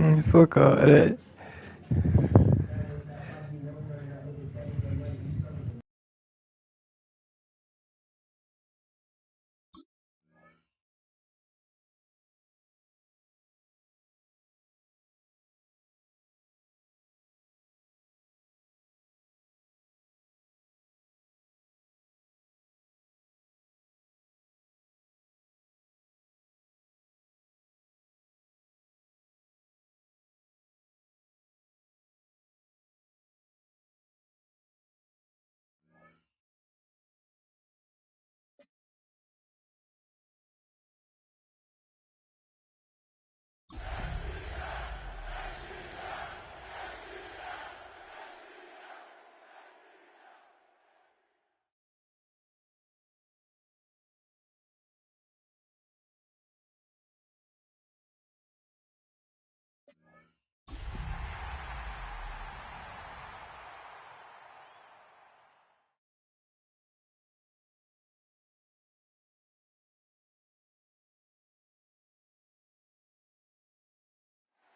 Fuck all that.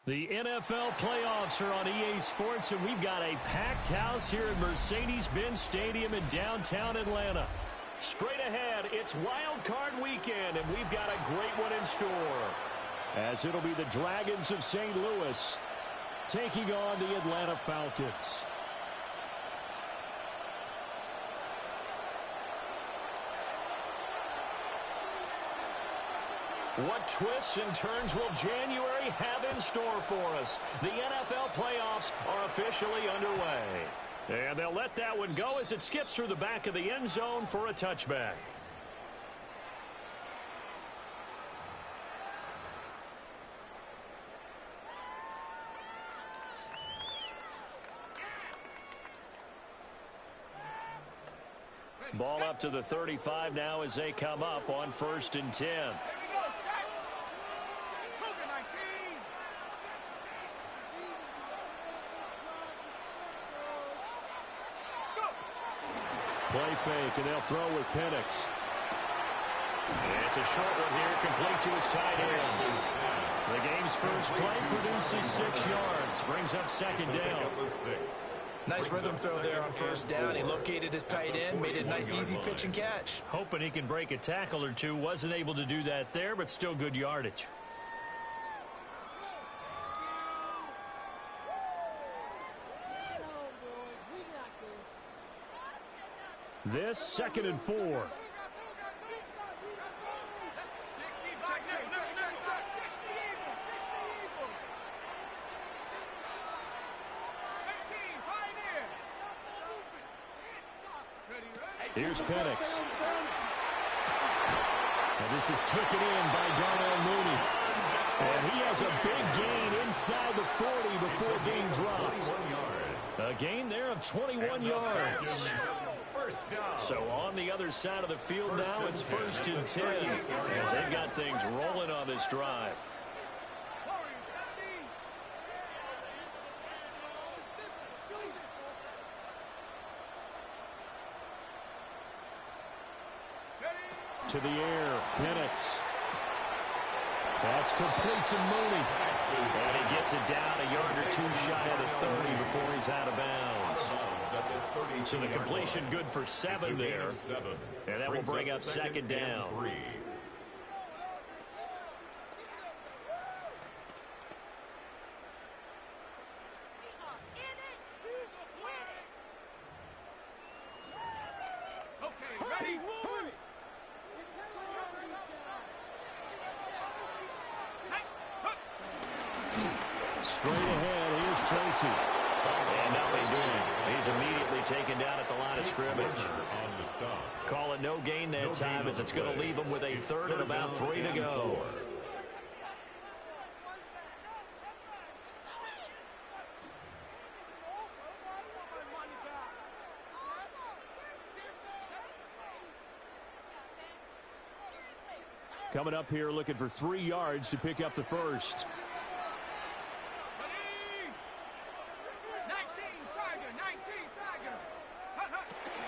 The NFL playoffs are on EA Sports, and we've got a packed house here at Mercedes-Benz Stadium in downtown Atlanta. Straight ahead, it's Wild Card Weekend, and we've got a great one in store, as it'll be the Dragons of St. Louis taking on the Atlanta Falcons. What twists and turns will January have in store for us? The NFL playoffs are officially underway. And they'll let that one go as it skips through the back of the end zone for a touchback. Ball up to the 35 now as they come up on 1st and 10. Play fake, and they'll throw with Penix. It's a short one here, complete to his tight end. The game's first play produces 6 yards, brings up 2nd down. Nice rhythm throw there on 1st down. He located his tight end, made it a nice, easy pitch and catch. Hoping he can break a tackle or two. Wasn't able to do that there, but still good yardage. This 2nd and 4. Here's Penix. And this is taken in by Darnell Mooney. And he has a big gain inside the 40 before being dropped. A gain there of 21 yards. So on the other side of the field now, it's 1st and 10 as they've got things rolling on this drive. To the air, Penix. That's complete to Mooney. And he gets it down a yard or 2 shy of the 30 before he's out of bounds. So the completion good for 7 there. And that will bring up 2nd down. Straight ahead, here's Tracy. And nothing doing. He's immediately taken down at the line of scrimmage. Call it no gain that time as it's going to leave him with a 3rd and about 3 to go. Coming up here looking for 3 yards to pick up the first.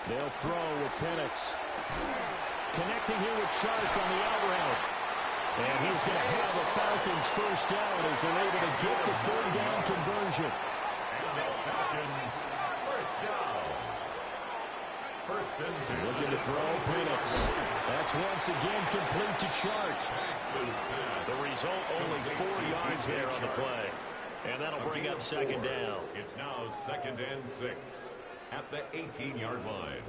They'll throw with Penix. Connecting here with Shark on the out route. And he's going to have a Falcons first down as they're able to get the third down conversion. Falcons first down. First and 2. Looking to throw Penix. That's once again complete to Chark. The result, only 4 yards there on the play. And that'll bring up second down. It's now 2nd and 6 at the 18-yard line.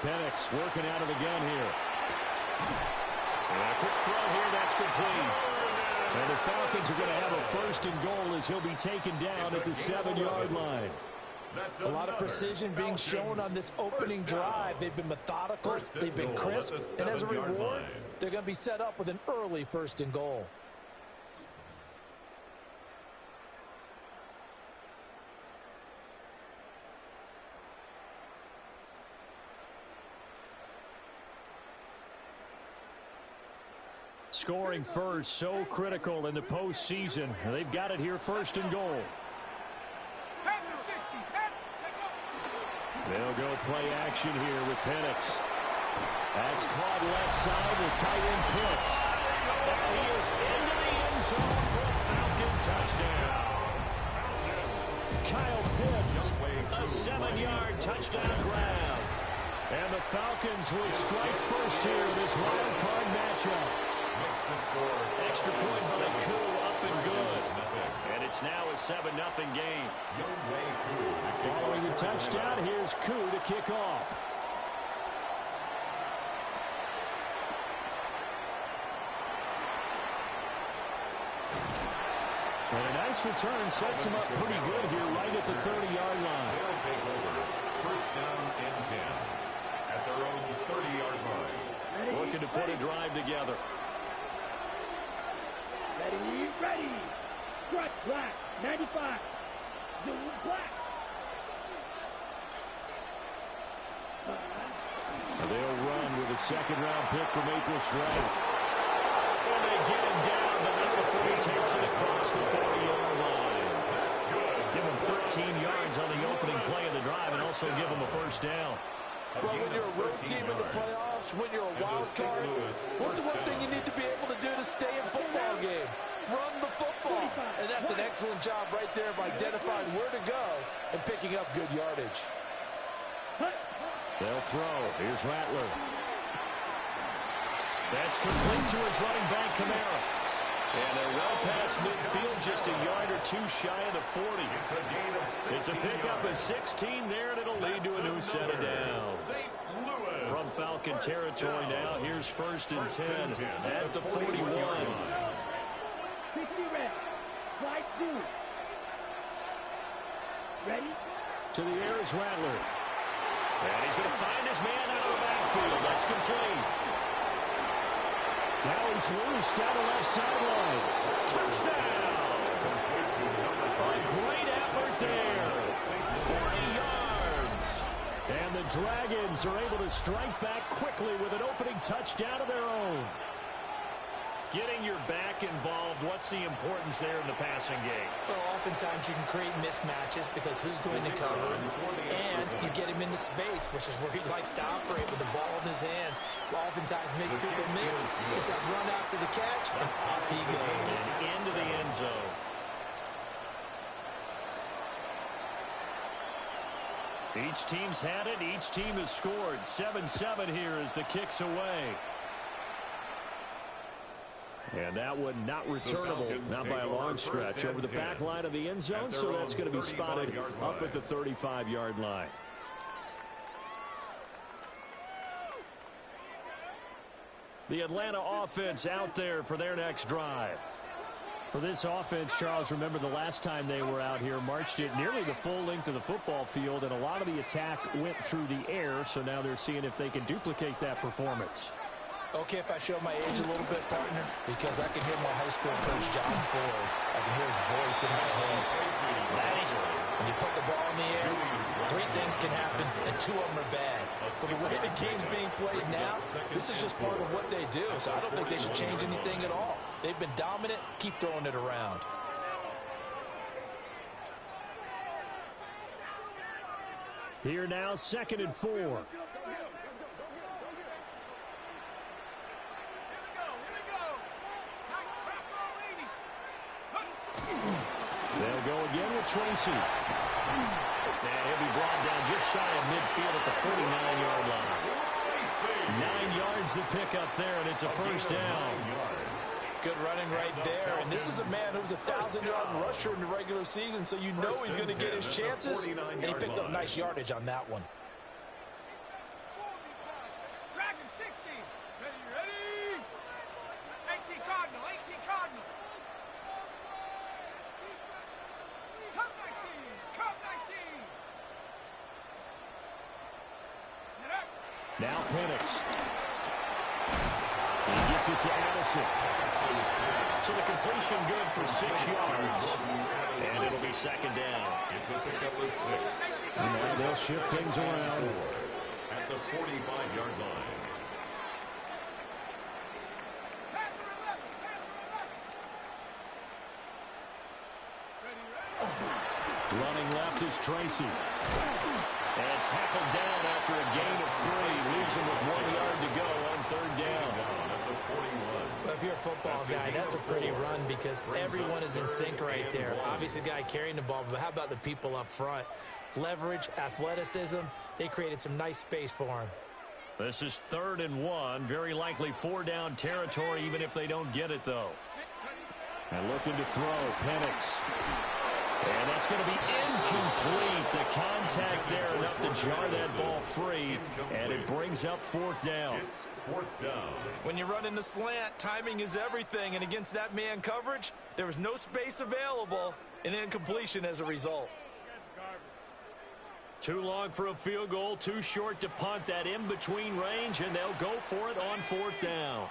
Penix working out of the gun here. And a quick throw here, that's complete. And the Falcons are going to have a first and goal as he'll be taken down at the 7-yard line. A lot of precision being shown on this opening drive. They've been methodical, they've been crisp, and as a reward, they're going to be set up with an early first and goal. Scoring first, so critical in the postseason. They've got it here, first and goal. They'll go play action here with Penix. That's caught left side, the tight end Pitts. And he is into the end zone for a Falcon touchdown. Kyle Pitts, a 7-yard touchdown grab. And the Falcons will strike first here in this wild card matchup. Extra point by Koo, up and good. And it's now a 7-0 game. Following the touchdown, here's Koo to kick off. And a nice return sets him up pretty good here right at the 30-yard line. They'll take over first down and 10 at their own 30-yard line. Looking to put a drive together. Ready. Strut, black, 95. Black. They'll run with a second-round pick from April's draft. And they get him down, but not before he takes it across the 40-yard line. That's good. Give him 13 yards on the opening play of the drive and also give him a first down. Well, when you're a road team in the playoffs, when you're a wild card, what's the one thing you need to be able to do to stay in football games? Run the football. And that's an excellent job right there of identifying where to go and picking up good yardage. They'll throw. Here's Rattler. That's complete to his running back, Kamara. And they're well past midfield, just a yard or two shy of the 40. It's a pickup of 16 there, and it'll lead to a new set of downs. From Falcon territory now, here's first and 10 at the 41. Ready? To the air is Rattler. And he's going to find his man out of the backfield. That's complete. Now he's loose down the left sideline. Touchdown! A great effort there. 40 yards. And the Dragons are able to strike back quickly with an opening touchdown of their own. Getting your back involved, what's the importance there in the passing game? Well, oftentimes you can create mismatches because who's going to cover, and you get him into space, which is where he likes to operate with the ball in his hands. Oftentimes makes people miss. Gets that run after the catch, and off he goes. And into the end zone. Each team's had it. Each team has scored. 7-7 here as the kick's away. And that one not returnable, not by a long stretch, over the back line of the end zone, so that's going to be spotted up at the 35-yard line. The Atlanta offense out there for their next drive. For this offense, Charles, remember the last time they were out here, marched it nearly the full length of the football field, and a lot of the attack went through the air, so now they're seeing if they can duplicate that performance. Okay, if I show my age a little bit, partner, because I can hear my high school coach, John Ford. I can hear his voice in my head. Laddie, when you put the ball in the air, 3 things can happen, and 2 of them are bad. But the way the game's being played now, this is just part of what they do, so I don't think they should change anything at all. They've been dominant. Keep throwing it around. Here now, 2nd and 4. They'll go again with Tracy. And he'll be brought down just shy of midfield at the 49-yard line. 9 yards to pick up there, and it's a first down. Good running right there. And this is a man who's a 1,000-yard rusher in the regular season, so you know he's going to get his chances. And he picks up nice yardage on that one. Dragon 60. Ready? 18 Cardinal. 18 Cardinal. Cup 19. Cup 19. Now Penix. He gets it to Addison. So the completion good for 6 yards. And it'll be 2nd down. It's a pickup of 6. Now they'll shift things around. At the 45-yard line. Running left is Tracy. And tackled down after a gain of 3. Leaves him with 1 yard to go on 3rd down. Well, if you're a football guy, that's a pretty run because everyone is in sync right there. Obviously, the guy carrying the ball, but how about the people up front? Leverage, athleticism, they created some nice space for him. This is 3rd and 1. Very likely 4-down territory, even if they don't get it, though. And looking to throw, Penix. And that's going to be incomplete. The contact there enough to jar that ball free, and it brings up 4th down. It's 4th down. When you run in the slant, timing is everything, and against that man coverage, there was no space available, and incompletion as a result. Too long for a field goal, too short to punt. That in-between range, and they'll go for it on 4th down.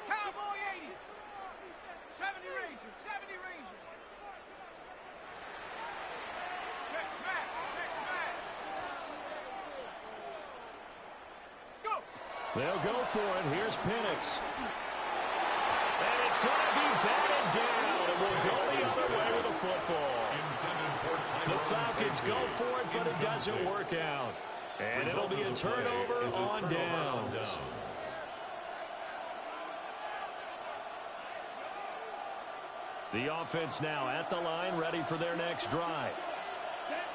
Cowboy 80. 70 Ranger. 70 Ranger. Check smash. Check smash. Go. They'll go for it. Here's Penix. And it's going to be batted down, and we'll go the other way with the football. The Falcons go for it, but it doesn't work out. And it'll be a turnover on downs. The offense now at the line, ready for their next drive.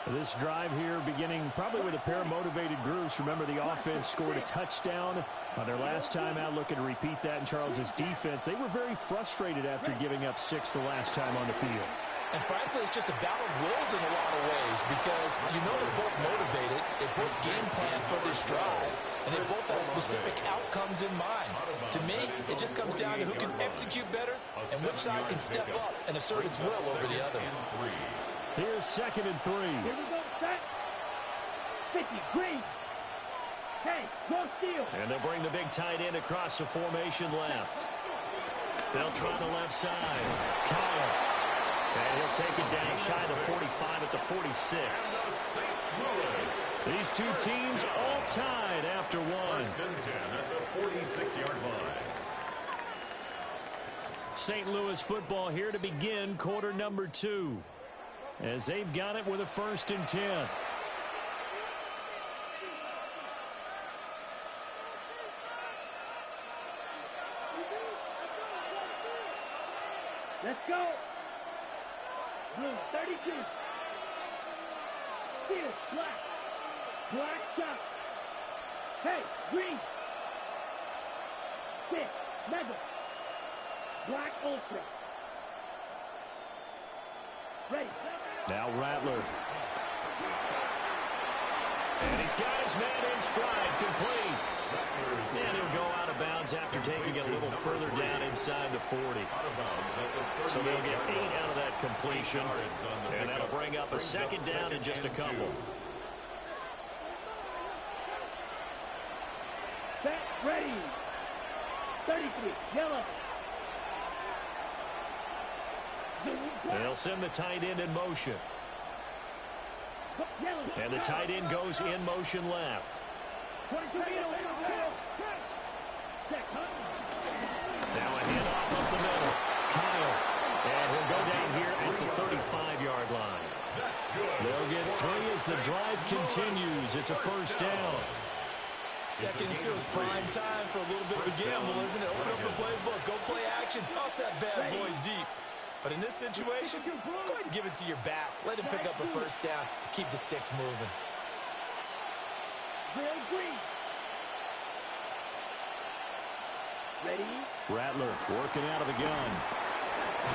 This drive here beginning probably with a pair of motivated groups. Remember, the offense scored a touchdown on their last time out. Looking to repeat that in Charles's defense. They were very frustrated after giving up 6 the last time on the field. And frankly, it's just a battle of wills in a lot of ways because you know they're both motivated, they both game plan for this drive, and they both have specific outcomes in mind. To me, it just comes down to who can execute better and which side can step up and assert its will over the other. Here's 2nd and 3. Here we go, set. 50, green. Hey, go steal. And they'll bring the big tight end across the formation left. They'll try the left side. Kyle. And he'll take it down shy of 45 at the 46. These two teams all tied after one. 1st and 10 at the 46-yard line. St. Louis football here to begin quarter number 2. As they've got it with a 1st and 10. Let's go. Blue, 32. Steel, black. Black shot. Hey, green. 6, mega. Black ultra. Ready. Now Rattler. And he's got his man in stride, complete. And he'll go out of bounds after taking it a little further down inside the 40. So they'll get 8 out of that completion, and that'll bring up a 2nd down in just a couple. Set, ready. 33, yellow. And they'll send the tight end in motion. Yellow. And the tight end goes in motion left. Now a handoff up the middle. They'll get 3 as the drive continues. It's a first down. Second into his prime time for a little bit of a gamble, isn't it? Open up the playbook, go play action, toss that bad boy deep. But in this situation, go ahead and give it to your back. Let him pick up a first down. Keep the sticks moving. Ready? Rattler working out of the gun.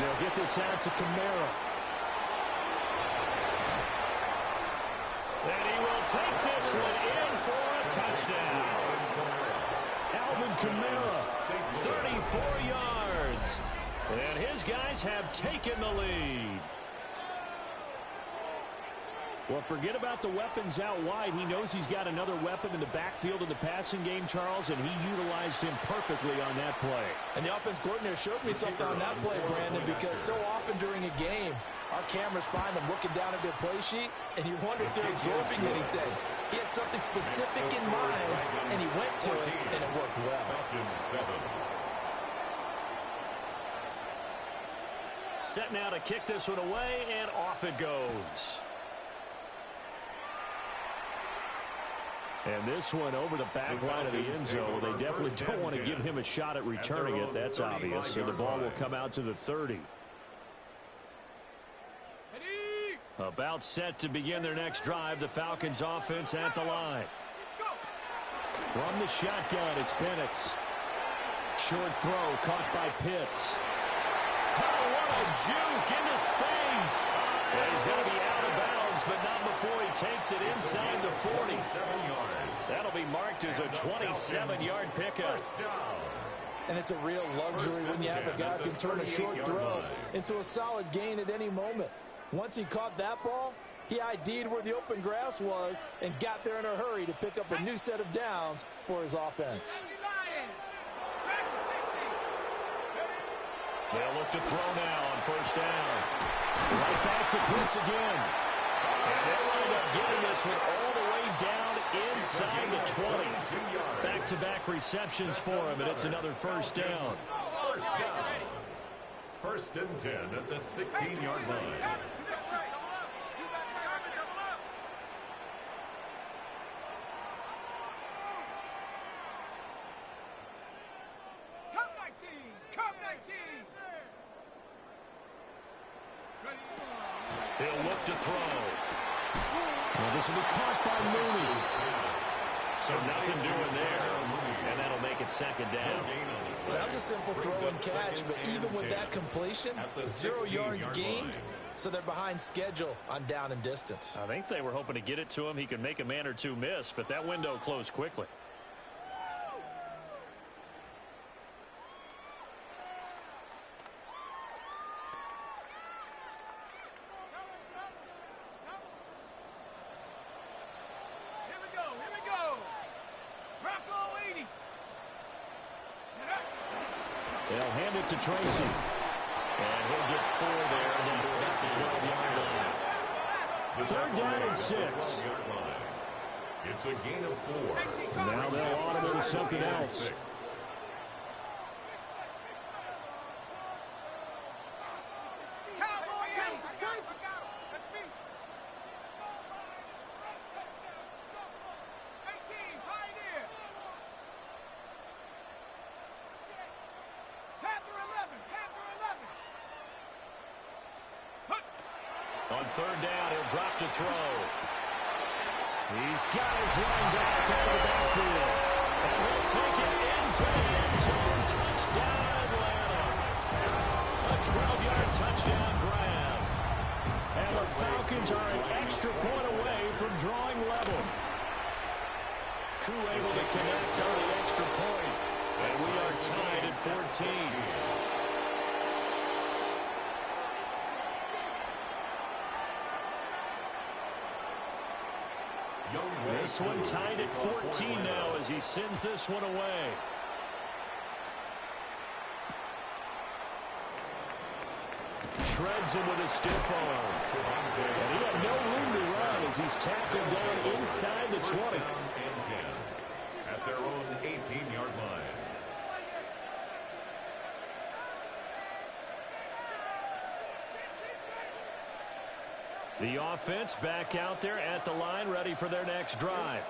They'll get this out to Kamara. And he will take this one in for a touchdown. Alvin Kamara, 34 yards. And his guys have taken the lead. Well, forget about the weapons out wide. He knows he's got another weapon in the backfield in the passing game, Charles, and he utilized him perfectly on that play. And the offense coordinator showed me something on that play, Brandon, because so often during a game, our cameras find them looking down at their play sheets, and you wonder if they're absorbing anything. He had something specific in mind, and he went to it, and it worked well. Set now to kick this one away, and off it goes. And this one over the back line of the end zone. They definitely don't want to give him a shot at returning it. That's obvious. So the ball will come out to the 30. About set to begin their next drive. The Falcons offense at the line. From the shotgun, it's Penix. Short throw caught by Pitts. Oh, what a juke into space. Well, he's going to be out of bounds, but not before he takes it inside the 40. That'll be marked as a 27-yard pickup. And it's a real luxury when you have a guy who can turn a short throw into a solid gain at any moment. Once he caught that ball, he ID'd where the open grass was and got there in a hurry to pick up a new set of downs for his offense. They'll look to throw now on first down. Right back to Pitts again. And they'll wind up getting this one all the way down inside the 20. Back-to-back receptions for him, and it's another first down. First and 10 at the 16-yard line. Come 19! He'll look to throw. Well, this will be caught by Mooney. So nothing doing there, and that'll make it second down. Well, that was a simple throw and catch, but even with that completion, 0 yards gained, so they're behind schedule on down and distance. I think they were hoping to get it to him. He could make a man or two miss, but that window closed quickly. They'll hand it to Tracy. And he'll get 4 there down to about the 12-yard line. Third down and 6. It's a gain of 4. Now they'll audible to something else. On third down, he'll drop to throw. He's got his running back out of the backfield. And he'll take it into the end zone. Touchdown, Atlanta. A 12-yard touchdown grab. And the Falcons are an extra point away from drawing level. Crew able to connect on the extra point. And we are tied at 14. This one tied at 14 now as he sends this one away. Shreds him with a stiff arm. And he had no room to run as he's tackled down inside the 20. At their own 18-yard line. The offense back out there at the line, ready for their next drive.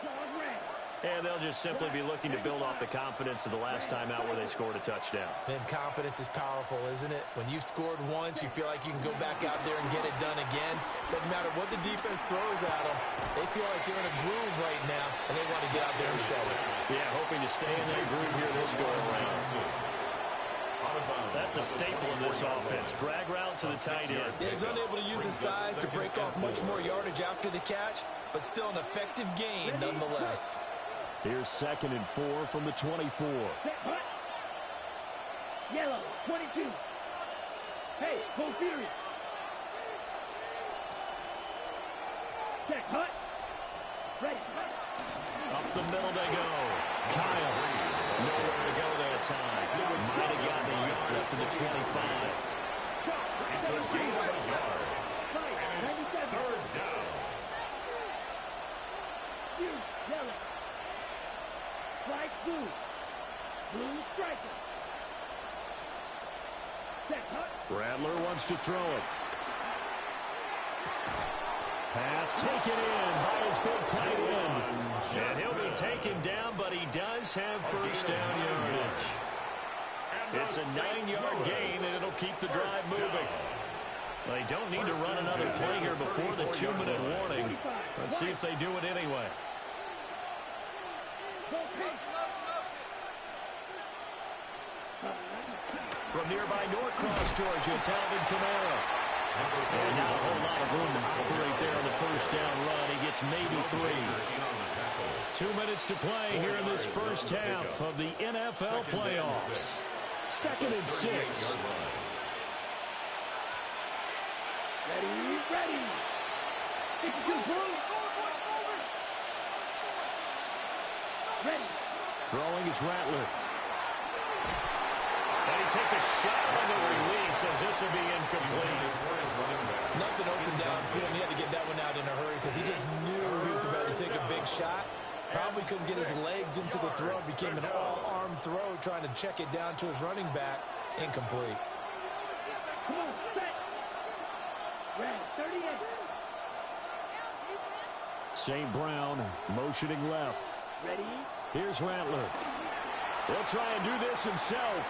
And they'll just simply be looking to build off the confidence of the last time out where they scored a touchdown. And confidence is powerful, isn't it? When you've scored once, you feel like you can go back out there and get it done again. Doesn't matter what the defense throws at them. They feel like they're in a groove right now, and they want to get out there and show it. Yeah, hoping to stay in that groove here this go-around. That's a staple in this offense. Drag route to the tight end. Yeah, he's unable to use his size to break off much more yardage after the catch, but still an effective gain nonetheless. Here's 2nd and 4 from the 24. Yellow, 22. Hey, go serious. Check, hut. Ready. Up the middle they go. Kyle. Nowhere to go that time. Might have gotten a yard up to the 25. It's a gain of a yard. And it's 3rd down. Yellow. Strike blue. Blue striker. Check, hut. Rattler wants to throw it. Pass taken in by his big tight end. And he'll be taken down, but he does have first down yardage. It's a 9-yard gain, and it'll keep the drive moving. They don't need to run another play here before the 2-minute warning. Let's see if they do it anyway. From nearby Norcross, Georgia, it's Alvin Kamara. And not a whole lot of room to operate there on the first down run. He gets maybe 3. 2 minutes to play here in this first half of the NFL playoffs. 2nd and 6. Ready. 62 blue. Ready. Throwing is Rattler. And he takes a shot on the release as this will be incomplete. Nothing open downfield. He had to get that one out in a hurry because he just knew he was about to take a big shot. Probably couldn't get his legs into the throw. Became an all-arm throw trying to check it down to his running back. Incomplete. Come on, set. Red, 38. St. Brown motioning left. Ready. Here's Rattler. He'll try and do this himself.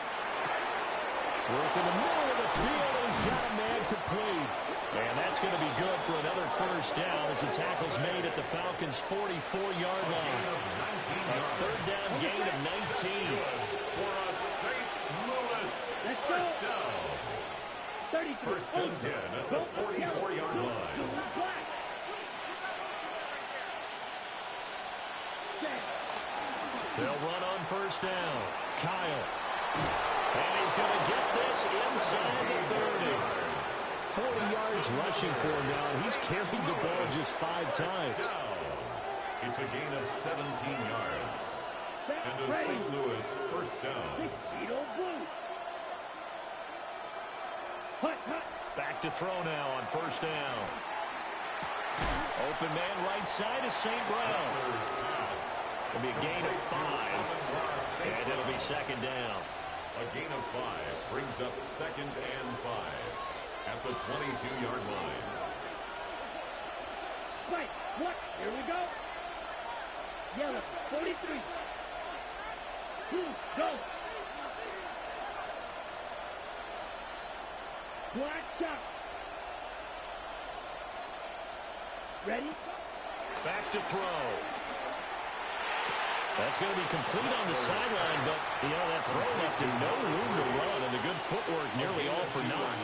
Work in the middle of the field, and he's got a man complete. And that's going to be good for another first down as the tackle's made at the Falcons' 44-yard line. A 3rd down gain of 19. For a St. Louis first down. 33. First and 10 at the 44-yard line. They'll run on first down. Kyle. And he's going to get this inside the 30. 40 yards rushing for him now. He's carried the ball just 5 times. It's a gain of 17 yards. And a St. Louis first down. Back to throw now on first down. Open man right side is St. Brown. It'll be a gain of 5. And it'll be 2nd down. A gain of 5 brings up 2nd and 5 at the 22-yard line. Right, what? Here we go. Yellow, 43. Go. Black shot. Ready? Back to throw. That's going to be complete on the sideline, but, you know, that throw left him no room to run, and the good footwork nearly all for naught.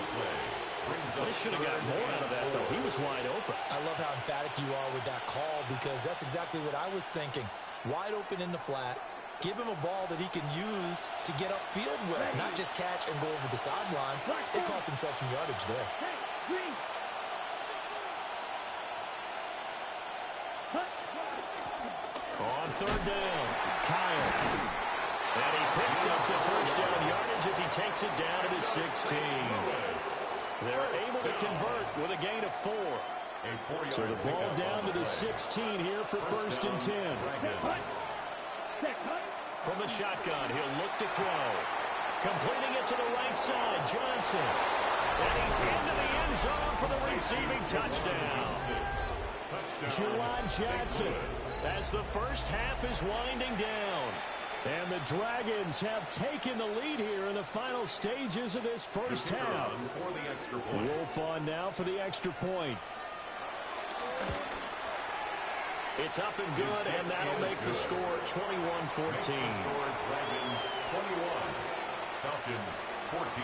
They should have got more out of that, though. He was wide open. I love how emphatic you are with that call because that's exactly what I was thinking. Wide open in the flat. Give him a ball that he can use to get upfield with, not just catch and go over the sideline. They cost themselves some yardage there. On 3rd down, Kyle. And he picks up the first down yardage as he takes it down to the 16. They're able to convert with a gain of 4. So the ball down to the 16 here for 1st and 10. From the shotgun, he'll look to throw. Completing it to the right side, Johnson. And he's into the end zone for the receiving touchdown. Juwan Johnson as the first half is winding down. And the Dragons have taken the lead here in the final stages of this first half. Wolf on now for the extra point. It's up and good, and that'll make the score 21-14. Dragons 21, Falcons 14.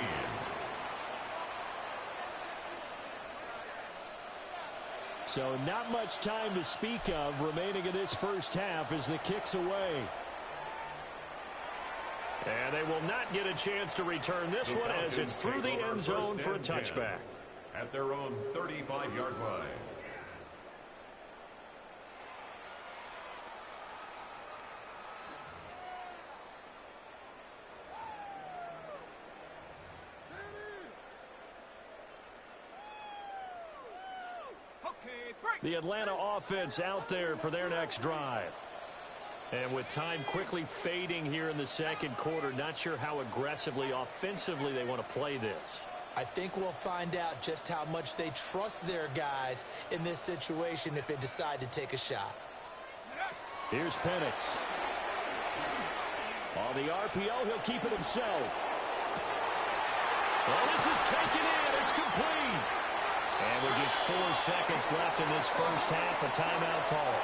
So not much time to speak of remaining in this first half as the kick's away. And they will not get a chance to return this one as it's through the end zone for a touchback. At their own 35-yard line. The Atlanta offense out there for their next drive. And with time quickly fading here in the second quarter, not sure how aggressively, offensively they want to play this. I think we'll find out just how much they trust their guys in this situation if they decide to take a shot. Here's Penix. On the RPO, he'll keep it himself. Well, this is taken in. It's complete. And with just 4 seconds left in this first half, a timeout call.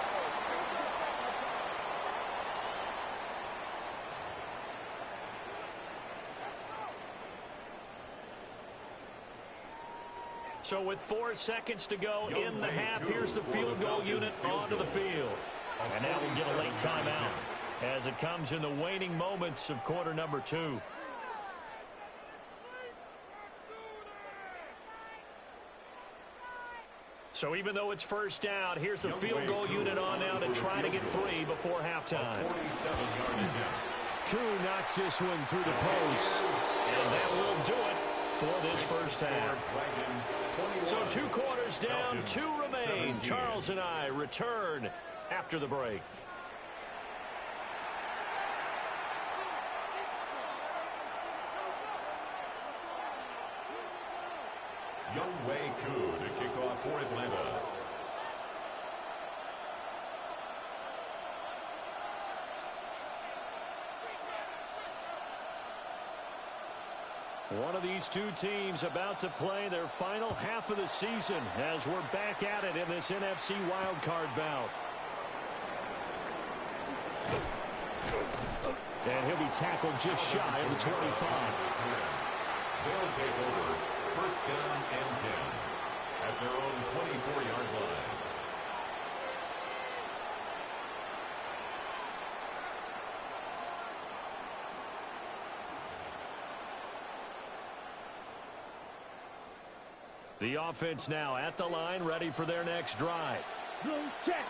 So with 4 seconds to go in the half, here's the field goal unit onto the field. And now we'll get a late timeout as it comes in the waning moments of quarter number 2. So even though it's first down, here's the field goal unit on now to try to get 3 before halftime. Koo knocks this one through the post. And that will do it for this first half. So 2 quarters down, 2 remain. Charles and I return after the break. Younghoe Koo to kick off for Atlanta. One of these 2 teams about to play their final half of the season as we're back at it in this NFC wildcard bout. And he'll be tackled just shy of the 25. They'll take over first down and 10 at their own 24-yard line. The offense now at the line, ready for their next drive.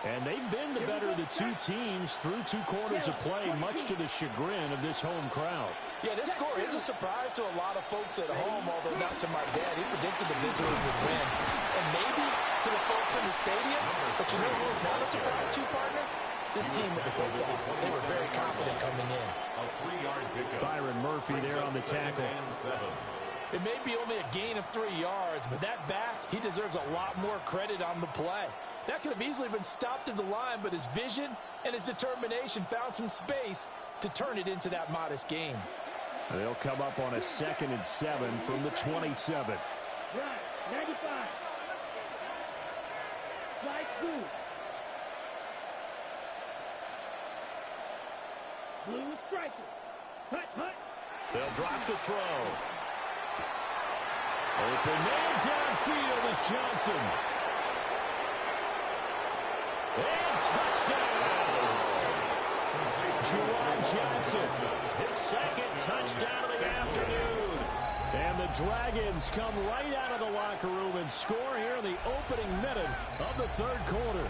And they've been the better of the 2 teams through 2 quarters of play, much to the chagrin of this home crowd. Yeah, this score is a surprise to a lot of folks at home, although not to my dad. He predicted the visitors would win. And maybe to the folks in the stadium, but you know who was not a surprise to, partner? This team with the football. They were very confident coming in. A 3-yard pickup. Byron Murphy there on the tackle. It may be only a gain of 3 yards, but that back, he deserves a lot more credit on the play. That could have easily been stopped at the line, but his vision and his determination found some space to turn it into that modest gain. They'll come up on a 2nd and 7 from the 27. Right, 95. Slide through. Blue striker. Hut, hut. They'll drop the throw. Open man downfield is Johnson. And touchdown! Juwan Johnson, his 2nd touchdown of the afternoon. And the Dragons come right out of the locker room and score here in the opening minute of the 3rd quarter.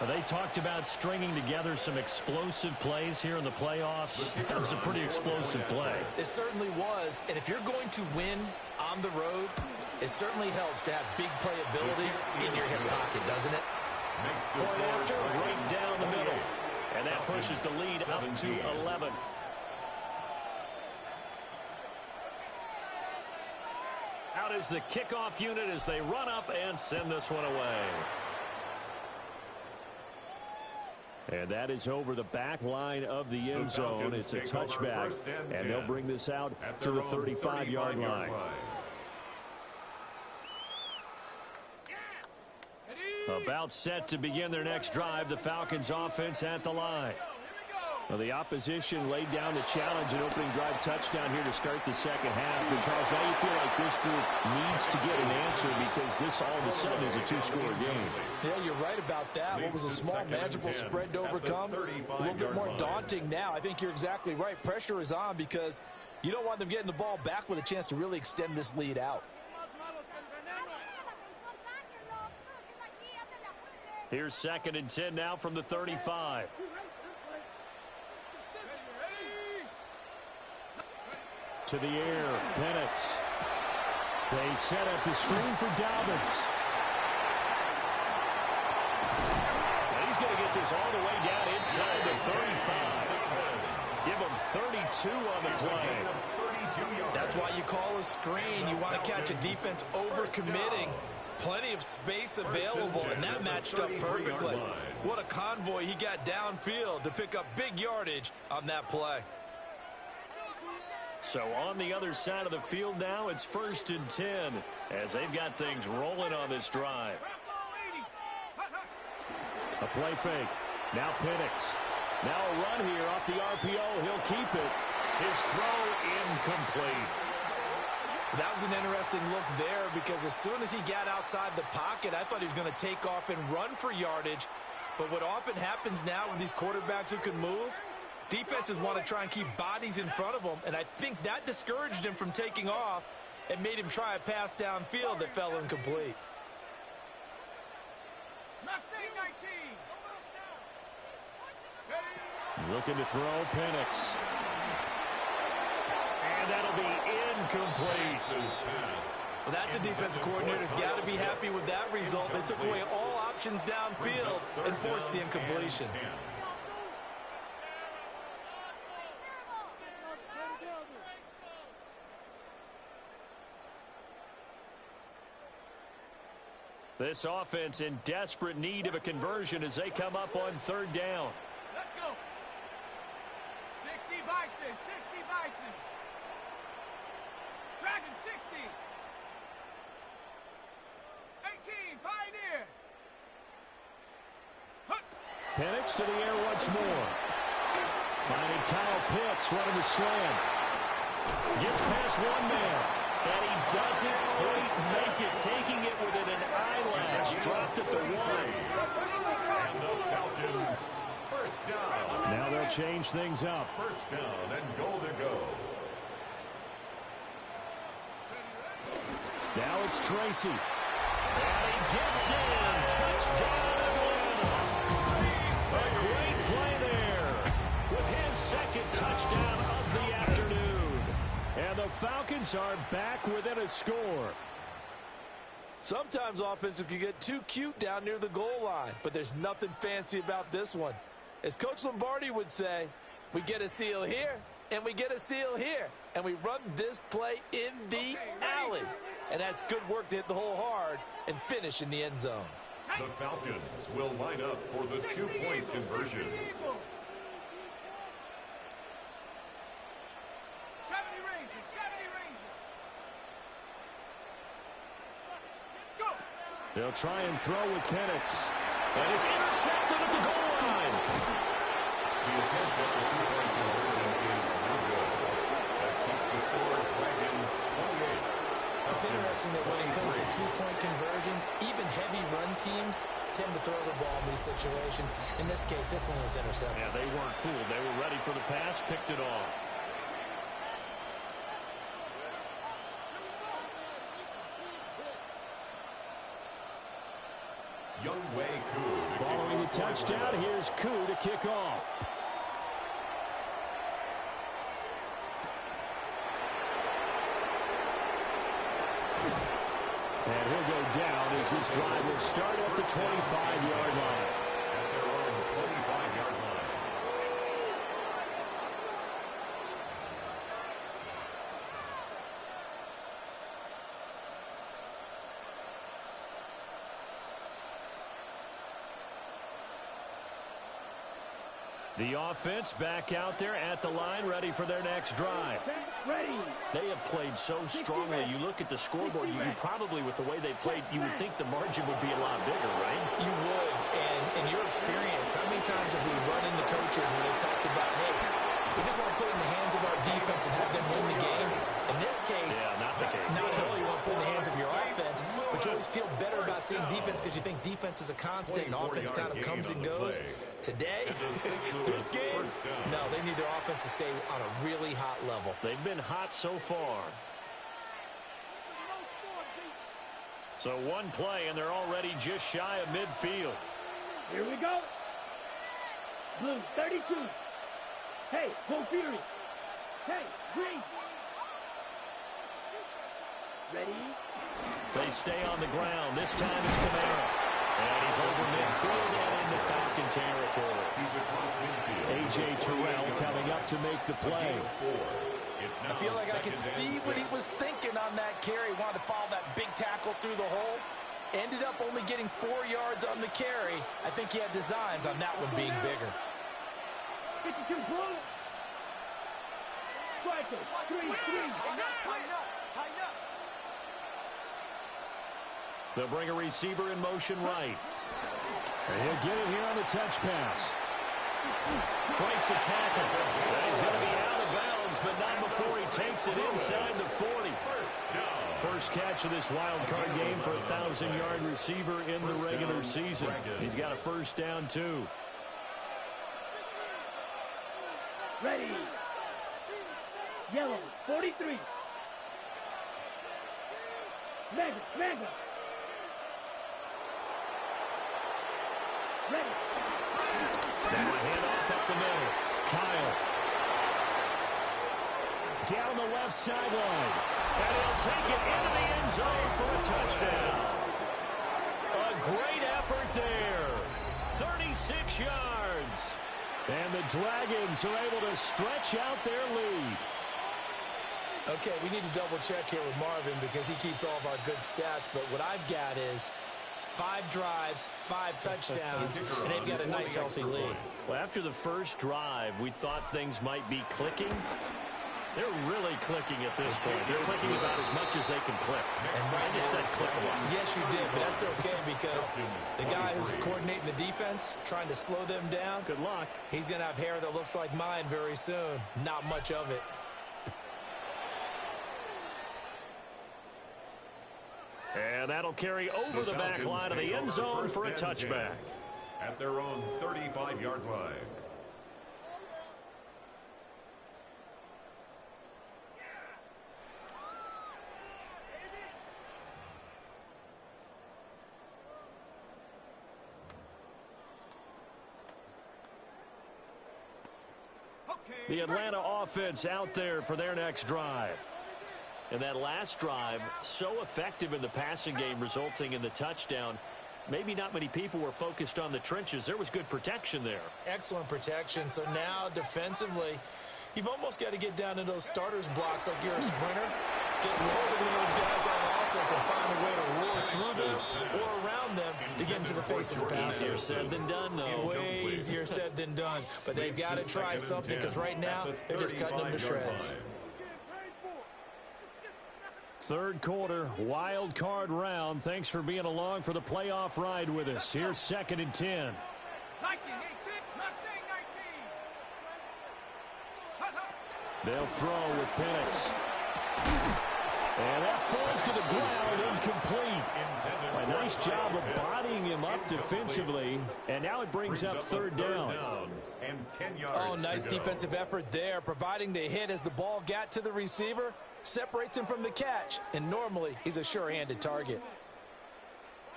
They talked about stringing together some explosive plays here in the playoffs. That was a pretty explosive play. It certainly was. And if you're going to win on the road, it certainly helps to have big playability in your hip pocket, doesn't it? Point after, right down the middle. And that pushes the lead up to 11. Out is the kickoff unit as they run up and send this one away. And that is over the back line of the end zone. It's a touchback, and they'll bring this out to the 35-yard line. About set to begin their next drive, the Falcons offense at the line. Well, the opposition laid down the challenge and opening drive touchdown here to start the second half. And Charles, now you feel like this group needs to get an answer because this all of a sudden is a two-score game. Yeah, you're right about that. What was a small, manageable spread to overcome, a little bit more daunting now. I think you're exactly right. Pressure is on because you don't want them getting the ball back with a chance to really extend this lead out. Here's 2nd and 10 now from the 35. To the air, Penix. They set up the screen for Dobbins. And he's going to get this all the way down inside the 35. Give him 32 on the play. That's why you call a screen. You want to catch a defense over-committing. Plenty of space available, and that matched up perfectly. What a convoy he got downfield to pick up big yardage on that play. So on the other side of the field now, it's 1st and 10 as they've got things rolling on this drive. A play fake. Now Penix. Now a run here off the RPO. He'll keep it. His throw incomplete. That was an interesting look there because as soon as he got outside the pocket, I thought he was going to take off and run for yardage. But what often happens now with these quarterbacks who can move, defenses want to try and keep bodies in front of them, and I think that discouraged him from taking off and made him try a pass downfield that fell incomplete. Looking to throw, Penix. And that'll be incomplete. Well, that's a defensive coordinator's got to be happy with that result. They took away all options downfield and forced the incompletion. This offense in desperate need of a conversion as they come up on 3rd down. Let's go. 60 Bison, 60 Bison. Dragon 60. 18 Pioneer. Penix to the air once more. Finding Kyle Pitts running the slam. Gets past one man. And he doesn't quite make it, taking it within an eyelash. Dropped at the 1. And the Falcons, 1st down. Now they'll change things up. 1st down and goal to go. Now it's Tracy. And he gets in. Touchdown, Atlanta. A great play there with his 2nd touchdown of the afternoon. And the Falcons are back within a score. Sometimes offenses can get too cute down near the goal line, but there's nothing fancy about this one. As Coach Lombardi would say, we get a seal here, and we get a seal here, and we run this play in the alley. And that's good work to hit the hole hard and finish in the end zone. The Falcons will line up for the 2-point conversion. They'll try and throw with Penix. And it's intercepted at the goal line. The attempt at the 2-point conversion is no good. That keeps the score Dragons 28. It's interesting that when it comes to 2-point conversions, even heavy run teams tend to throw the ball in these situations. In this case, this one was intercepted. Yeah, they weren't fooled. They were ready for the pass, picked it off. Following the touchdown, here's Koo to kick off. And he'll go down as this drive will start at the 25-yard line. At their own 25-yard line. The offense back out there at the line, ready for their next drive. Ready. They have played so strongly. You look at the scoreboard, you probably, with the way they played, you would think the margin would be a lot bigger, right? You would. And in your experience, how many times have we run into coaches where they've talked about, hey, we just want to put it in the hands of our defense and have them win the game? In this case, not the case. Not at all. You want to put it in the hands of your offense, but you always feel better about seeing defense because you think defense is a constant and offense kind of comes and goes. Today, this game, no, they need their offense to stay on a really hot level. They've been hot so far. So one play, and they're already just shy of midfield. Here we go. Blue, 32. Hey, go Fury. Hey, green. Ready? They stay on the ground. This time it's Kamara. And he's over midfield and into Falcon territory. He's across midfield. A.J. Terrell coming up to make the play. I feel like I could see what he was thinking on that carry. Wanted to follow that big tackle through the hole. Ended up only getting 4 yards on the carry. I think he had designs on that one being bigger. 52 blue. Striker, 3-3. Tighten up. They'll bring a receiver in motion right. And he'll get it here on the touch pass. Breaks a tackle. And he's going to be out of bounds, but not before he takes it inside the 40. First catch of this wild card game for a 1,000-yard receiver in the regular season. He's got a first down, too. Ready. Yellow, 43. Mega. Ready. Now a handoff up the middle. Kyle. Down the left sideline. And he'll take it into the end zone for a touchdown. A great effort there. 36 yards. And the Dragons are able to stretch out their lead. Okay, we need to double check here with Marvin because he keeps all of our good stats. But what I've got is 5 drives, 5 touchdowns, and they've got a nice, healthy lead. Well, after the first drive, we thought things might be clicking. They're really clicking at this point. They're clicking about as much as they can click. And I just said click a lot. Yes, you did, but that's okay because the guy who's coordinating the defense, trying to slow them down, Good luck. he's going to have hair that looks like mine very soon. Not much of it. And that'll carry over the back line of the end zone for a touchback. At their own 35-yard line. The Atlanta offense out there for their next drive. And that last drive, so effective in the passing game, resulting in the touchdown. Maybe not many people were focused on the trenches. There was good protection there. Excellent protection. So now defensively, you've almost got to get down to those starters blocks like you're a sprinter. Get lower than those guys on offense and find a way to roar through them or around them to get into the face of the passer. Easier said than done, though. Way easier said than done. But they've got to try something because right now they're just cutting them to shreds. Third quarter, wild card round. Thanks for being along for the playoff ride with us. Here's 2nd and 10. Viking 18, Mustang 19. They'll throw with Penix. And that falls to the ground, incomplete. A nice job of bodying him up defensively. And now it brings up 3rd down. And 10 yards. Oh, nice defensive effort there, providing the hit as the ball got to the receiver. Separates him from the catch, and normally he's a sure-handed target.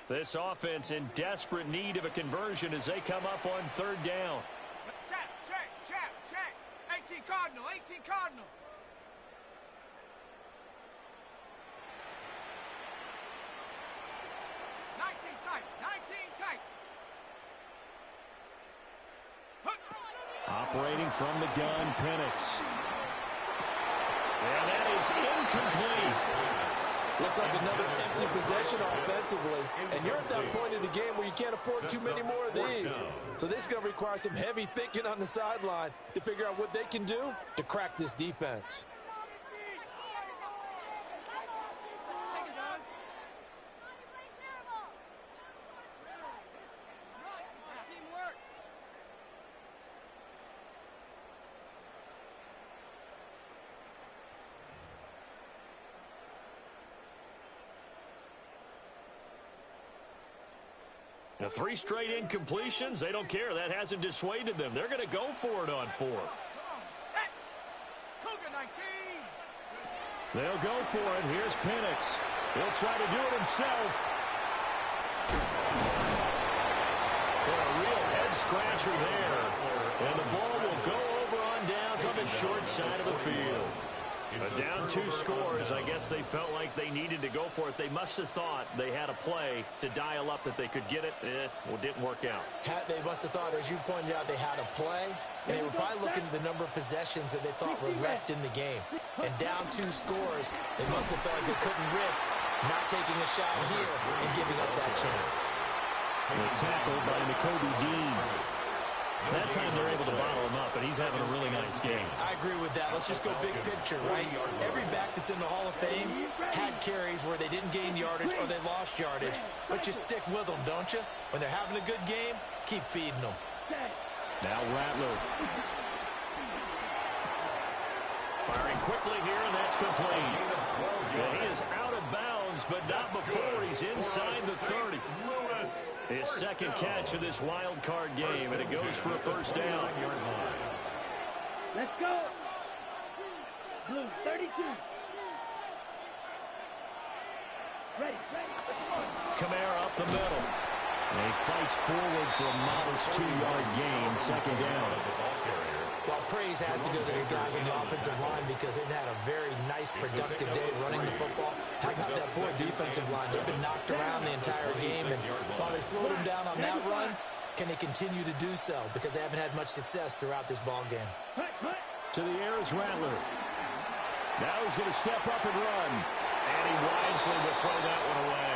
This offense in desperate need of a conversion as they come up on 3rd down. Check. 18 Cardinal. 19 tight. Operating from the gun, Penix. And that is incomplete. Looks like another empty possession offensively. And you're at that point in the game where you can't afford too many more of these. So this is going to require some heavy thinking on the sideline to figure out what they can do to crack this defense. The 3 straight incompletions, they don't care. That hasn't dissuaded them. They're going to go for it on 4th. Set. Cougar 19. They'll go for it. Here's Penix. He'll try to do it himself. A real head-scratcher there. And the ball will go over on downs on the short side of the field. Down 2 scores. I guess they felt like they needed to go for it. They must have thought they had a play to dial up that they could get it. Well, it didn't work out. They must have thought, as you pointed out, they had a play, and they were probably looking at the number of possessions that they thought were left in the game. And down 2 scores, they must have felt like they couldn't risk not taking a shot here and giving up that chance. The tackle by Nakobe Dean. That time they're able to bottle him up, and he's having a really nice game. I agree with that. Let's just go big picture, right? Every back that's in the Hall of Fame had carries where they didn't gain yardage or they lost yardage, but you stick with them, don't you? When they're having a good game, keep feeding them. Now Rattler. Firing quickly here, and that's complete. And he is out of bounds, but not before he's inside the 30. His second catch of this wild card game, and it goes for a first down. Let's go. Blue 32. Ready. Kamara up the middle. And he fights forward for a modest 2-yard gain, second down. Well, praise has to go to the guys on the offensive line because they've had a very nice, productive day running the football. How about that poor defensive line? They've been knocked around the entire game, and while they slowed them down on that run, can they continue to do so? Because they haven't had much success throughout this ball game. To the air is Rattler. Now he's going to step up and run. And he wisely will throw that one away.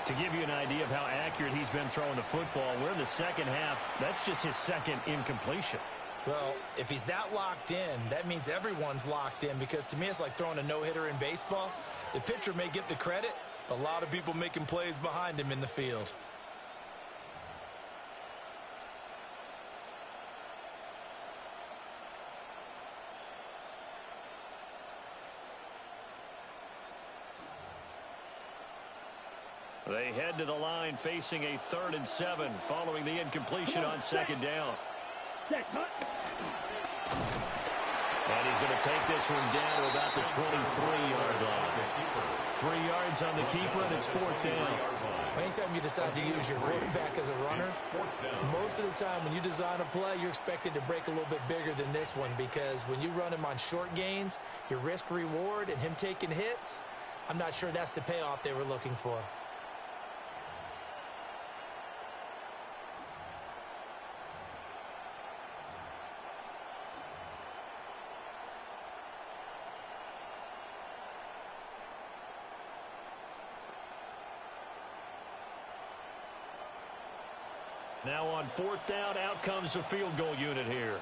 To give you an idea of how accurate he's been throwing the football, we're in the second half. That's just his second incompletion. Well, if he's that locked in, that means everyone's locked in, because to me it's like throwing a no-hitter in baseball. The pitcher may get the credit, but a lot of people making plays behind him in the field. They head to the line facing a 3rd and 7 following the incompletion on second down. And he's going to take this one down to about the 23-yard line. 3 yards on the keeper, and it's 4th down. Anytime you decide to use your quarterback as a runner, most of the time when you design a play, you're expected to break a little bit bigger than this one, because when you run him on short gains, your risk-reward and him taking hits, I'm not sure that's the payoff they were looking for. Now on 4th down, out comes the field goal unit here.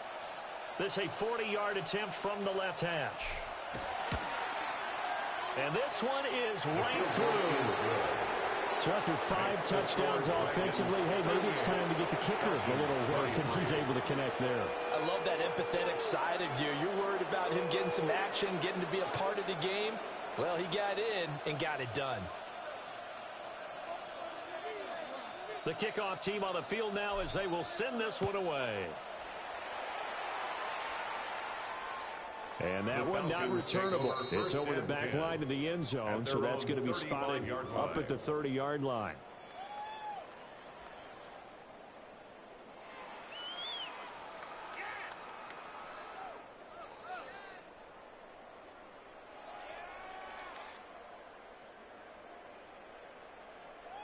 This a 40-yard attempt from the left hash. And this one is right through. So after 5 touchdowns offensively, hey, maybe it's time to get the kicker a little work, and he's able to connect there. I love that empathetic side of you. You're worried about him getting some action, getting to be a part of the game. Well, he got in and got it done. The kickoff team on the field now as they will send this one away. And that one not returnable. It's over the back line to the end zone, so that's going to be spotted up at the 30-yard line.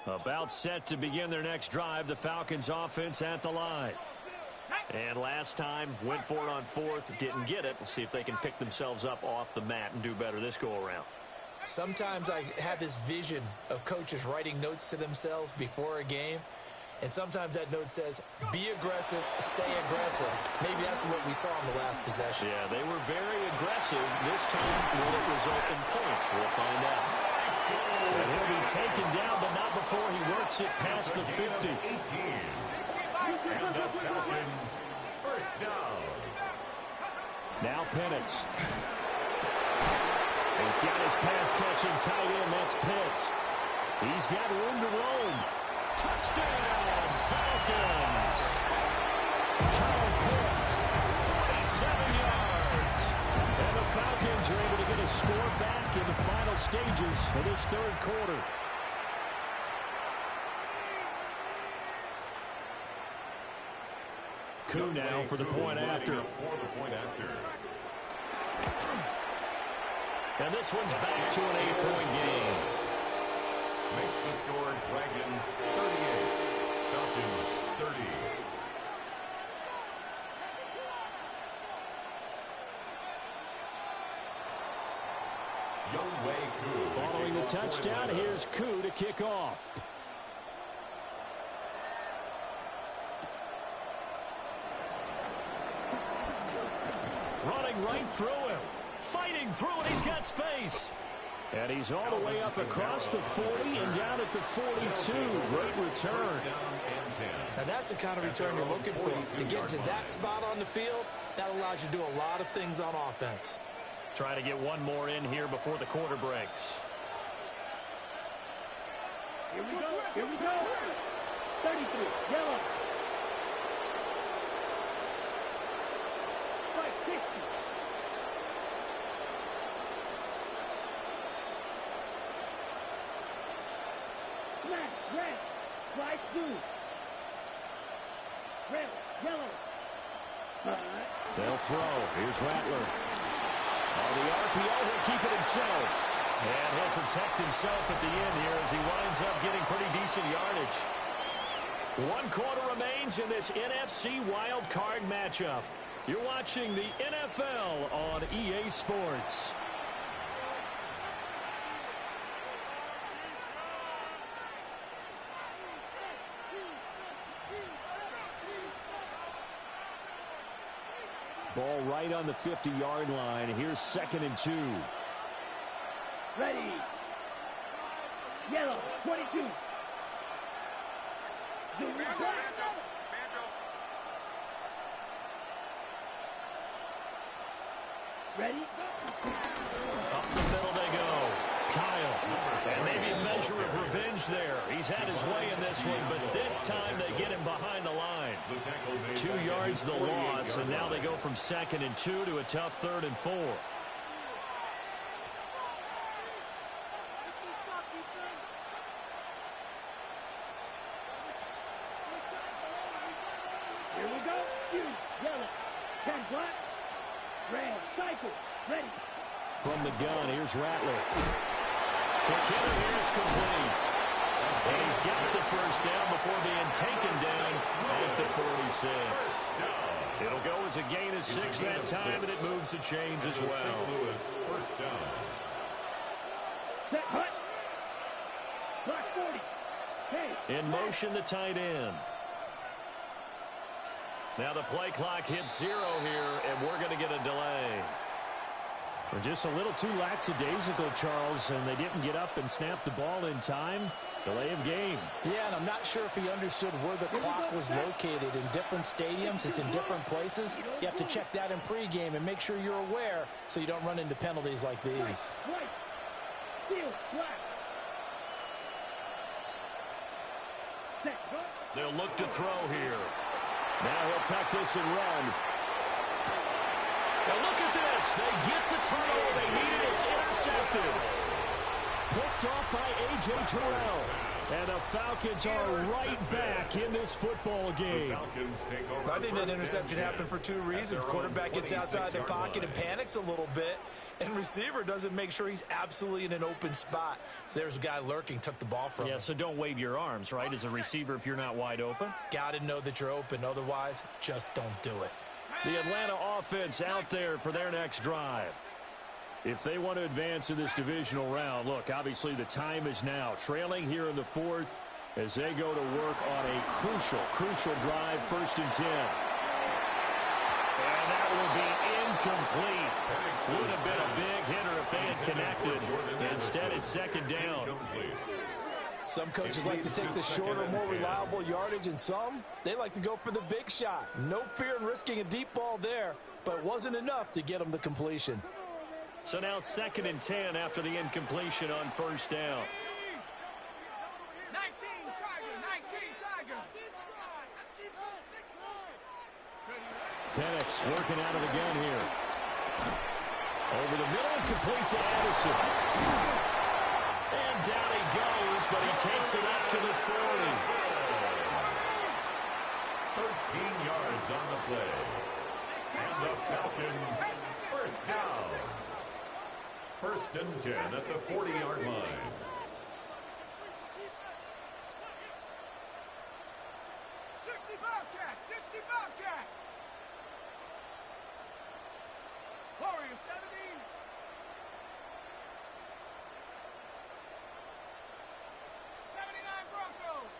About set to begin their next drive, the Falcons offense at the line. And last time, went for it on 4th, didn't get it. We'll see if they can pick themselves up off the mat and do better this go-around. Sometimes I have this vision of coaches writing notes to themselves before a game, and sometimes that note says, be aggressive, stay aggressive. Maybe that's what we saw in the last possession. Yeah, they were very aggressive. This time will it result in points? We'll find out. And he'll be taken down, but not before he works it past the 50. And the Falcons first down. Now Penix. He's got his pass-catching tight end. That's Pitts. He's got room to roam. Touchdown, Falcons! Kyle Pitts, 47 yards. And the Falcons are able to get a score back in the final stages of this third quarter. Koo now for the point after. And this one's back to an 8-point game. Makes the score Dragons 38, Falcons 30. Younghoe Koo. Following the touchdown, here's Koo to kick off. Running right through him. Fighting through it. He's got space. And he's all the way up across the 40 and down at the 42. Great return. Now that's the kind of return you're looking for. To get to that spot on the field, that allows you to do a lot of things on offense. Trying to get one more in here before the quarter breaks. Here we go. Here we go. 33. Yellow. 560. Red, right through. Red, yellow. They'll throw. Here's Rattler. On the RPO, he'll keep it himself. And he'll protect himself at the end here as he winds up getting pretty decent yardage. 1 quarter remains in this NFC Wild Card matchup. You're watching the NFL on EA Sports. Ball right on the 50-yard line. Here's 2nd and 2. Ready. Yellow, 22. Ready? Up the middle they go. Kyle. And maybe a measure of revenge there. He's had his way in this one, but this time they get him behind the line. 2 yards the loss, and now they go from 2nd and 2 to a tough 3rd and 4. Here we go. Yellow. 10 black. Red. Cycle. Ready. From the gun, here's Rattler. The killer here is complete. And he's got the first down before being taken down at the 46. It'll go as a gain of 6 that time, and it moves the chains as well. St. Louis first down. Set, hut. Block 40. Hey. In motion, the tight end. Now the play clock hits 0 here, and we're going to get a delay. We're just a little too lackadaisical, Charles, and they didn't get up and snap the ball in time. Delay of game. Yeah, and I'm not sure if he understood where the clock was located. In different stadiums, it's in different places. You have to check that in pregame and make sure you're aware so you don't run into penalties like these. Right. Field, black. Set, hut. They'll look to throw here. Now he'll tuck this and run. Now look at this. They get the turnover they needed. It's intercepted. Picked off by A.J. Terrell. And the Falcons are right back in this football game. I think that interception happened for 2 reasons. Quarterback gets outside the pocket and panics a little bit. And receiver doesn't make sure he's absolutely in an open spot. So there's a guy lurking, took the ball from him. Yeah, so don't wave your arms, right, as a receiver if you're not wide open. Got to know that you're open. Otherwise, just don't do it. The Atlanta offense out there for their next drive. If they want to advance in this divisional round, look, obviously the time is now. Trailing here in the fourth as they go to work on a crucial drive, 1st and 10. And that will be incomplete. Would have been a big hitter if they had connected. Instead, it's 2nd down. Some coaches like to take the shorter, more reliable yardage, and some, they like to go for the big shot. No fear in risking a deep ball there, but it wasn't enough to get them the completion. So now 2nd and 10 after the incompletion on 1st down. 19 Tiger. Penix working out of the gun here. Over the middle and complete to Addison. And down he goes, but he takes it up to the 40. 13 yards on the play. And the Falcons, 1st down. 1st and 10 at the 40-yard line. 60 Bobcat. Warrior 70. 79 Broncos.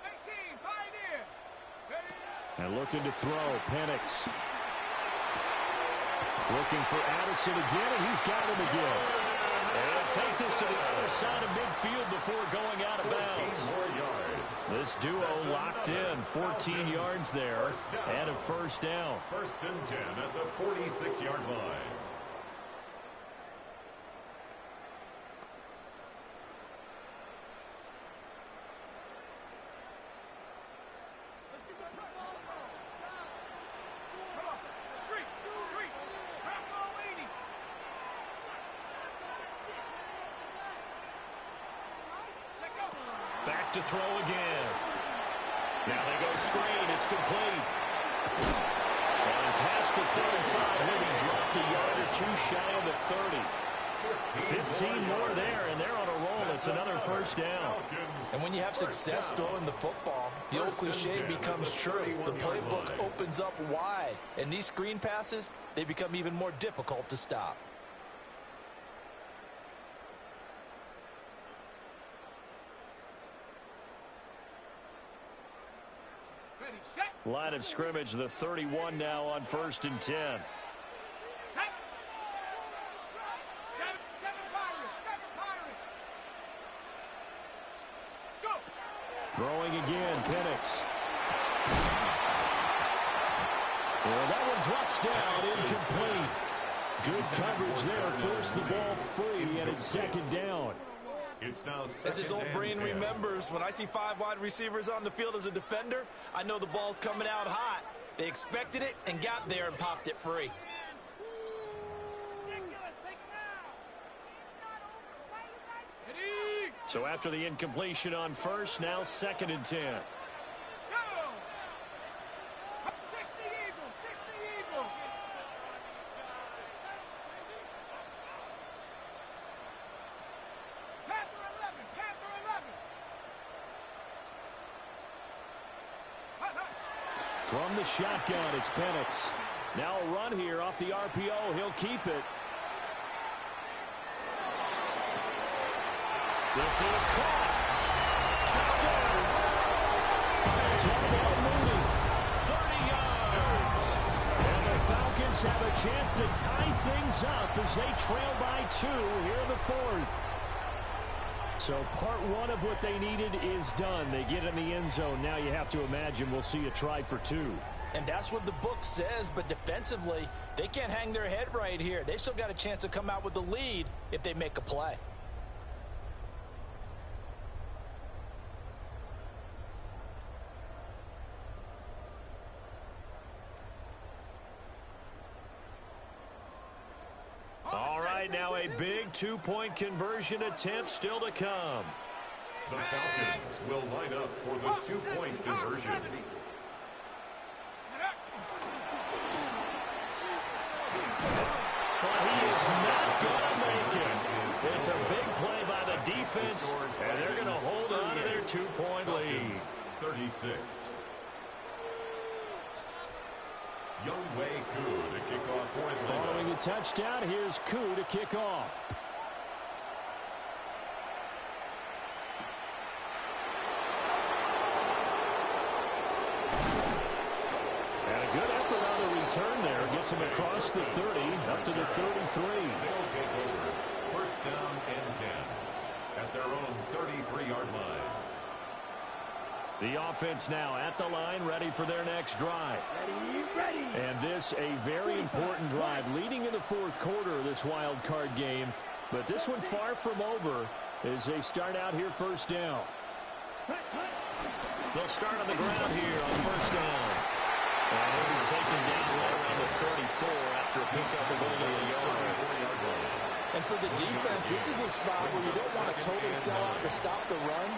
18 Pioneer. Ready? And looking to throw, Penix. Looking for Addison again, and he's got him again. And take this to the other side of midfield before going out of bounds. 14 more yards. This duo locked in, 14 yards there, and a 1st down. 1st and 10 at the 46-yard line. Back to throw again. Now they go screen. It's complete. And past the 35, maybe dropped a yard or two shy of the 30. 15 more there, and they're on a roll. It's another 1st down. And when you have success throwing the football, the old cliche becomes true. The playbook opens up wide. And these screen passes, they become even more difficult to stop. Line of scrimmage, the 31 now on 1st and 10. Seven Pirates. Go. Throwing again, Penix. Well, that one drops down, incomplete. Good coverage there, forced the ball free, and it's 2nd down. It's now 2nd As his old brain and 10. remembers, when I see 5 wide receivers on the field as a defender, I know the ball's coming out hot. They expected it and got there and popped it free. So after the incompletion on 1st, now 2nd and 10. Go. 60 Eagles. Panther 11. From the shotgun, it's Penix. Now a run here off the RPO. He'll keep it. This is caught. Touchdown. It's all ball moving. 30 yards. And the Falcons have a chance to tie things up as they trail by 2 here in the 4th. So part 1 of what they needed is done. They get in the end zone. Now you have to imagine we'll see a try for 2. And that's what the book says, but defensively, they can't hang their head right here. They've still got a chance to come out with the lead if they make a play. All right, now a big 2-point conversion attempt still to come. The Falcons will line up for the 2-point conversion. But he is not going to make it. It's a big play by the defense, and they're going to hold on to their 2-point lead. 36. Youngwei Koo to kick off for Atlanta. Following the touchdown, here's Koo to kick off. And a good effort on the return there. Gets him across the 30, up to the 33. They'll take over. First down and 10 at their own 33-yard line. The offense now at the line, ready for their next drive. Ready. And this a very important drive leading in the fourth quarter of this wild card game. But this one far from over as they start out here first down. They'll start on the ground here on first down. And they'll be taken down right around the 34 after a pickup of only a yard. And for the defense, this is a spot where you don't want to totally sell out to stop the run,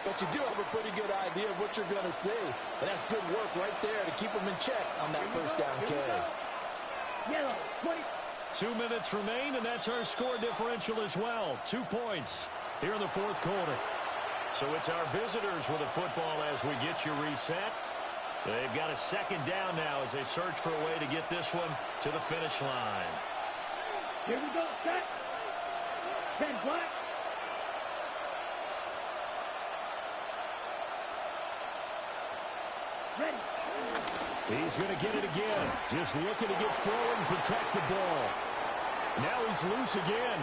but you do have a pretty good idea of what you're going to see. And that's good work right there to keep them in check on that first down carry. Yellow, 20. 2 minutes remain, and that's our score differential as well. 2 points here in the fourth quarter. So it's our visitors with the football as we get you reset. They've got a second down now as they search for a way to get this one to the finish line. Here we go, set. 10 black. Ready. He's going to get it again. Just looking to get forward and protect the ball. Now he's loose again.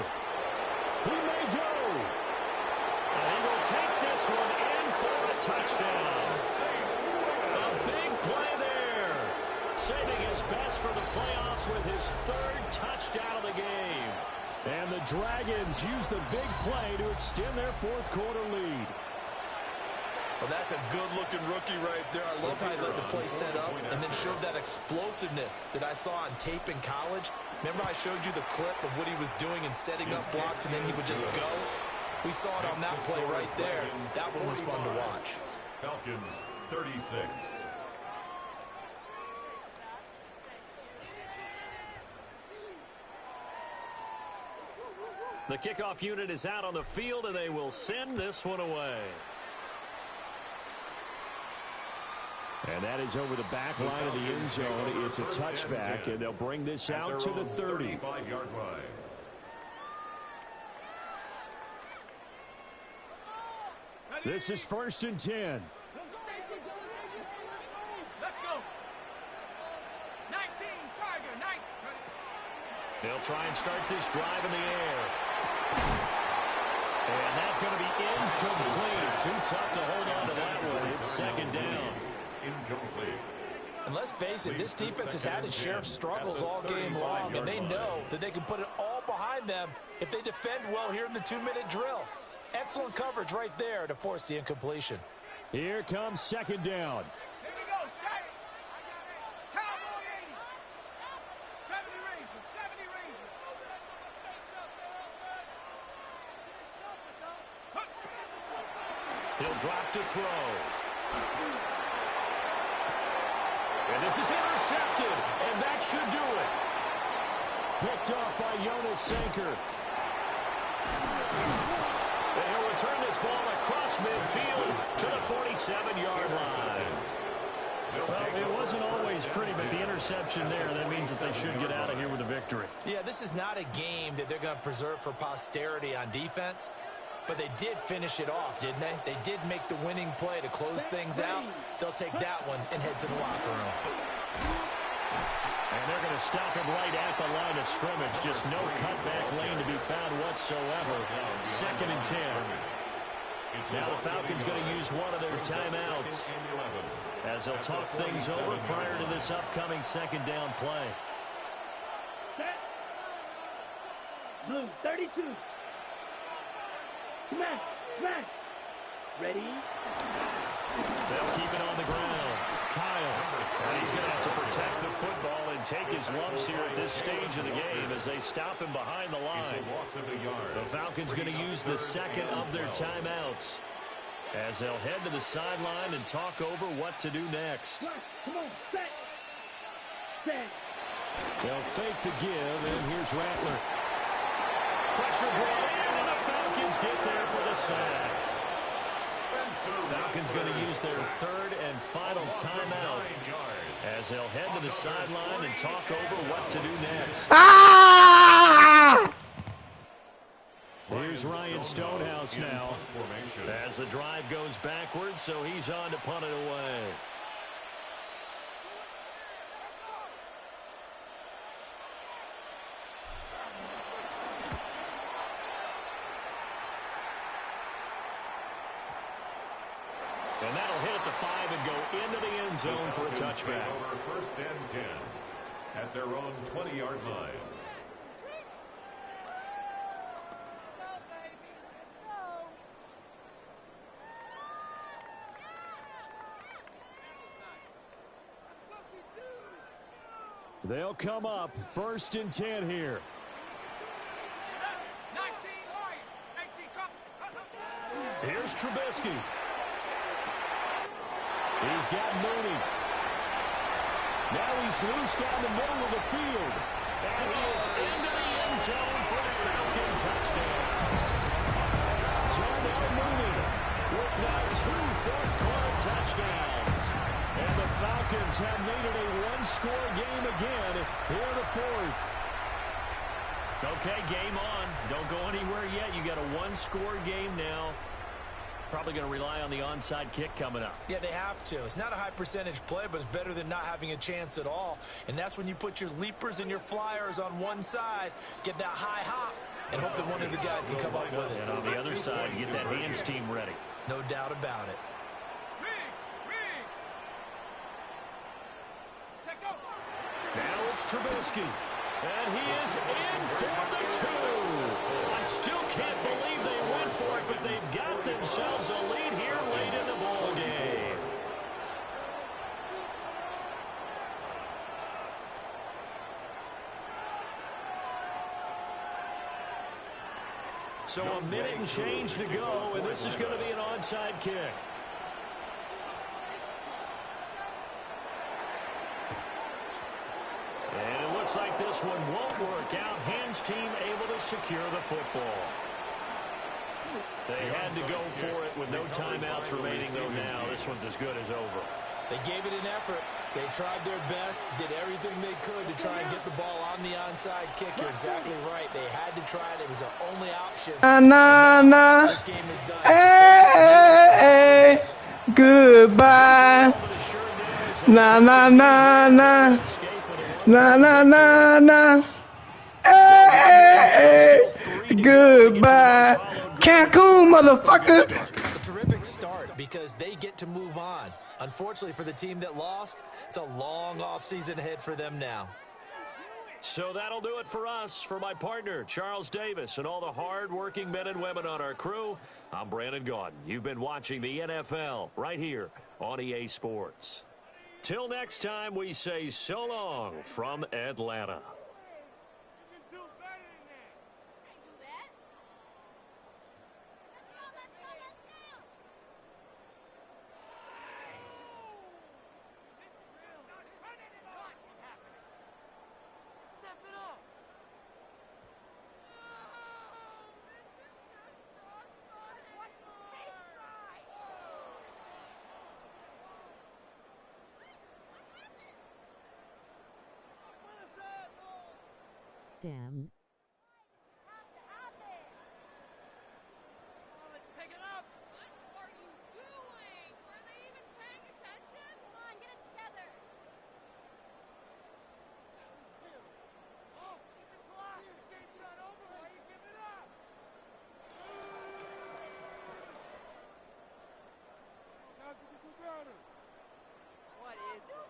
He may go. And he will take this one in for a touchdown. A big play there. Saving his best for the playoffs with his third touchdown of the game. And the Dragons use the big play to extend their fourth quarter lead. Well, that's a good-looking rookie right there. I love how he let the play set up and then showed that explosiveness that I saw on tape in college. Remember I showed you the clip of what he was doing and setting up blocks, and then he would just go? We saw it on that play right there. That one was fun to watch. Falcons 36. The kickoff unit is out on the field, and they will send this one away. And that is over the back line of the end zone. It's a touchback, and they'll bring this out to the 30. 35-yard line. This is first and 10. Let's go. 19, Tiger, 9. They'll try and start this drive in the air. And that's going to be incomplete. Too tough to hold on to that one. It's second down. Incomplete. And let's face it, this defense has had its share of struggles all game long, and they know that they can put it all behind them if they defend well here in the 2-minute drill. Excellent coverage right there to force the incompletion. Here comes second down. Here we go, set. Cowboy 80. 70 Rangers, 70 Rangers. He'll drop to throw. And this is intercepted, and that should do it. Picked off by Jonas Sanker. And he'll return this ball across midfield to the 47-yard line. Well, it wasn't always pretty, but the interception there, that means that they should get out of here with a victory. Yeah, this is not a game that they're going to preserve for posterity on defense, but they did finish it off, didn't they? They did make the winning play to close things out. They'll take that one and head to the locker room. And they're going to stop him right at the line of scrimmage. Just no cutback lane to be found whatsoever. Second and 10. Now the Falcons going to use one of their timeouts as they'll talk things over prior to this upcoming second down play. Set. Blue, 32. Smash, smash. Ready. They'll keep it on the ground. Kyle. And he's going to have to protect the football and take his lumps here at this stage of the game as they stop him behind the line. It's a loss of a yard. The Falcons going to use the second of their timeouts as they'll head to the sideline and talk over what to do next. Come on, set. Set. They'll fake the give, and here's Rattler. Pressure brought in, and the Falcons get there for the sack. Falcons going to use their third and final timeout as they'll head to the sideline and talk over what to do next. Here's Ryan Stonehouse now as the drive goes backwards, so he's on to punt it away. And that'll hit at the 5 and go into the end zone for a touchback. First and 10 at their own 20-yard line. They'll come up first and 10 here. 19, Lion. 18, Here's Trubisky. He's got Mooney. Now he's loose down the middle of the field. And he is into the end zone for a Falcon touchdown. Darnell Mooney with now 2 fourth-quarter touchdowns. And the Falcons have made it a one-score game again here in the fourth. Okay, game on. Don't go anywhere yet. You got a one-score game now. Probably going to rely on the onside kick coming up. Yeah, they have to. It's not a high percentage play, but it's better than not having a chance at all. And that's when you put your leapers and your flyers on one side, get that high hop, and hope that one of the guys can come up with it. And on the other side, you get that hands team ready. No doubt about it. Riggs. Take over. Now it's Trubisky. And he is in for the 2. I still can't believe they went for it, but they've got themselves a lead here late in the ball game. So a minute and change to go, and this is going to be an onside kick. And it looks like this one won't work out. Hands team able to secure the football. They had to go for it with no timeouts remaining, though, now. This one's as good as over. They gave it an effort. They tried their best, did everything they could to try and get the ball on the onside kick. You're exactly right. They had to try it. It was their only option. This game is done. Hey, goodbye. Na na na na. Na na na na. Hey, goodbye. Cancun, motherfucker. A terrific start because they get to move on. Unfortunately for the team that lost, it's a long offseason ahead for them now. So that'll do it for us. For my partner, Charles Davis, and all the hard-working men and women on our crew, I'm Brandon Gaudin. You've been watching the NFL right here on EA Sports. Till next time, we say so long from Atlanta. Damn. Let's pick it up. What are you doing? Are they even paying attention? Come on, get it together. That was 2. Oh, get the clock. Game's not over. Why you give it up? Guys, we can do better. What is it?